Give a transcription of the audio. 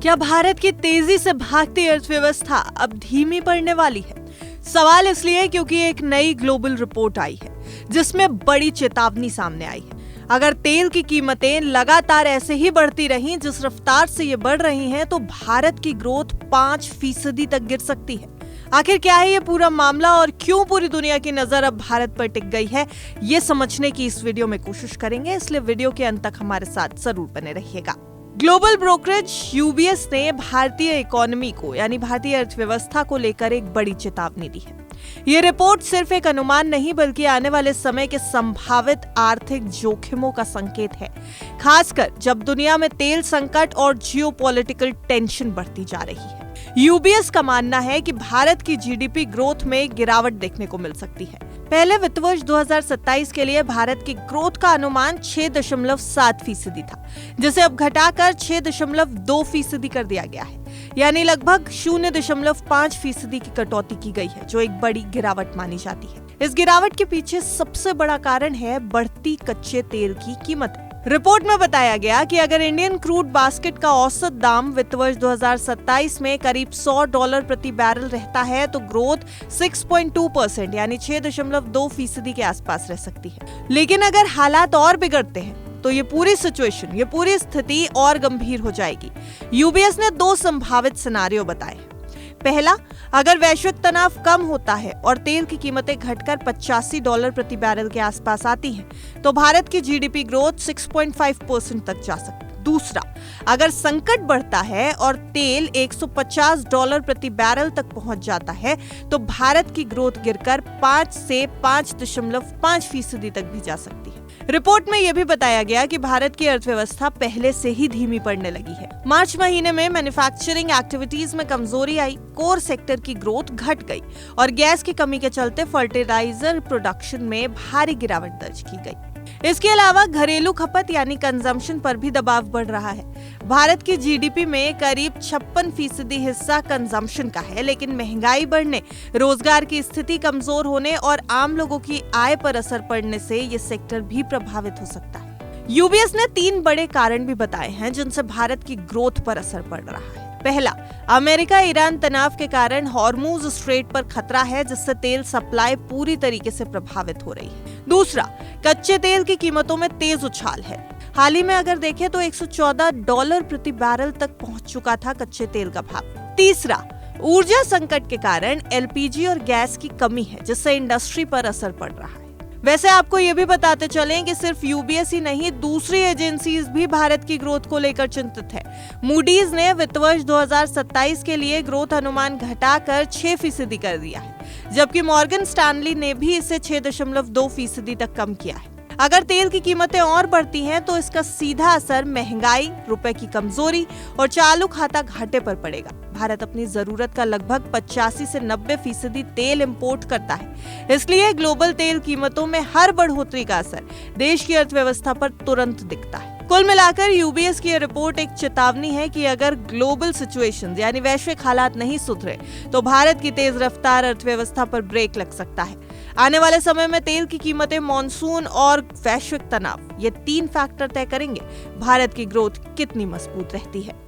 क्या भारत की तेजी से भागती अर्थव्यवस्था अब धीमी पड़ने वाली है? सवाल इसलिए क्योंकि एक नई ग्लोबल रिपोर्ट आई है जिसमें बड़ी चेतावनी सामने आई है। अगर तेल की कीमतें लगातार ऐसे ही बढ़ती रहीं जिस रफ्तार से ये बढ़ रही हैं, तो भारत की ग्रोथ 5% तक गिर सकती है। आखिर क्या है ये पूरा मामला और क्यों पूरी दुनिया की नजर अब भारत पर टिक गई है, ये समझने की इस वीडियो में कोशिश करेंगे, इसलिए वीडियो के अंत तक हमारे साथ जरूर बने रहिएगा। ग्लोबल ब्रोकरेज यूबीएस ने भारतीय इकोनॉमी को यानी भारतीय अर्थव्यवस्था को लेकर एक बड़ी चेतावनी दी है। ये रिपोर्ट सिर्फ एक अनुमान नहीं बल्कि आने वाले समय के संभावित आर्थिक जोखिमों का संकेत है, खासकर जब दुनिया में तेल संकट और जियोपॉलिटिकल टेंशन बढ़ती जा रही है। यूबीएस का मानना है कि भारत की जीडीपी ग्रोथ में गिरावट देखने को मिल सकती है। पहले वित्त वर्ष 2027 के लिए भारत की ग्रोथ का अनुमान 6.7% था, जिसे अब घटाकर 6.2% कर दिया गया है, यानी लगभग 0.5% की कटौती की गई है, जो एक बड़ी गिरावट मानी जाती है। इस गिरावट के पीछे सबसे बड़ा कारण है बढ़ती कच्चे तेल की कीमत। रिपोर्ट में बताया गया कि अगर इंडियन क्रूड बास्केट का औसत दाम वित्त वर्ष 2027 में करीब $100 प्रति बैरल रहता है, तो ग्रोथ 6.2% यानी 6.2% के आसपास रह सकती है। लेकिन अगर हालात और बिगड़ते हैं तो ये पूरी स्थिति और गंभीर हो जाएगी। यूबीएस ने 2 संभावित सिनारियो बताए। पहला, अगर वैश्विक तनाव कम होता है और तेल की कीमतें घटकर $85 प्रति बैरल के आसपास आती हैं, तो भारत की जीडीपी ग्रोथ 6.5% तक जा सकती है। दूसरा, अगर संकट बढ़ता है और तेल $150 प्रति बैरल तक पहुंच जाता है, तो भारत की ग्रोथ गिरकर 5 से 5.5% तक भी जा सकती है। रिपोर्ट में यह भी बताया गया कि भारत की अर्थव्यवस्था पहले से ही धीमी पड़ने लगी है। मार्च महीने में मैन्युफैक्चरिंग एक्टिविटीज में कमजोरी आई, कोर सेक्टर की ग्रोथ घट गई और गैस की कमी के चलते फर्टिलाइजर प्रोडक्शन में भारी गिरावट दर्ज की गई। इसके अलावा घरेलू खपत यानी कंजम्पशन पर भी दबाव बढ़ रहा है। भारत की जीडीपी में करीब 56% हिस्सा कंजम्पशन का है, लेकिन महंगाई बढ़ने, रोजगार की स्थिति कमजोर होने और आम लोगों की आय पर असर पड़ने से ये सेक्टर भी प्रभावित हो सकता है। यूबीएस ने 3 बड़े कारण भी बताए हैं जिनसे भारत की ग्रोथ पर असर पड़ रहा है। पहला, अमेरिका ईरान तनाव के कारण हॉर्मुज स्ट्रेट पर खतरा है, जिससे तेल सप्लाई पूरी तरीके से प्रभावित हो रही है। दूसरा, कच्चे तेल की कीमतों में तेज उछाल है। हाल ही में अगर देखें तो $114 प्रति बैरल तक पहुंच चुका था कच्चे तेल का भाव। तीसरा, ऊर्जा संकट के कारण एलपीजी और गैस की कमी है, जिससे इंडस्ट्री पर असर पड़ रहा है। वैसे आपको ये भी बताते चलें कि सिर्फ यूबीएस ही नहीं, दूसरी एजेंसीज भी भारत की ग्रोथ को लेकर चिंतित है। मूडीज ने वित्त वर्ष 2027 के लिए ग्रोथ अनुमान घटाकर 6% कर दिया है, जबकि मॉर्गन स्टैनली ने भी इसे 6.2% तक कम किया है। अगर तेल की कीमतें और बढ़ती हैं तो इसका सीधा असर महंगाई, रुपए की कमजोरी और चालू खाता घाटे पर पड़ेगा। भारत अपनी जरूरत का लगभग 85 से 90% तेल इंपोर्ट करता है, इसलिए ग्लोबल तेल कीमतों में हर बढ़ोतरी का असर देश की अर्थव्यवस्था पर तुरंत दिखता है। कुल मिलाकर यूबीएस की रिपोर्ट एक चेतावनी है कि अगर ग्लोबल सिचुएशंस यानी वैश्विक हालात नहीं सुधरे, तो भारत की तेज रफ्तार अर्थव्यवस्था पर ब्रेक लग सकता है। आने वाले समय में तेल की कीमतें, मॉनसून और वैश्विक तनाव, ये 3 फैक्टर तय करेंगे भारत की ग्रोथ कितनी मजबूत रहती है।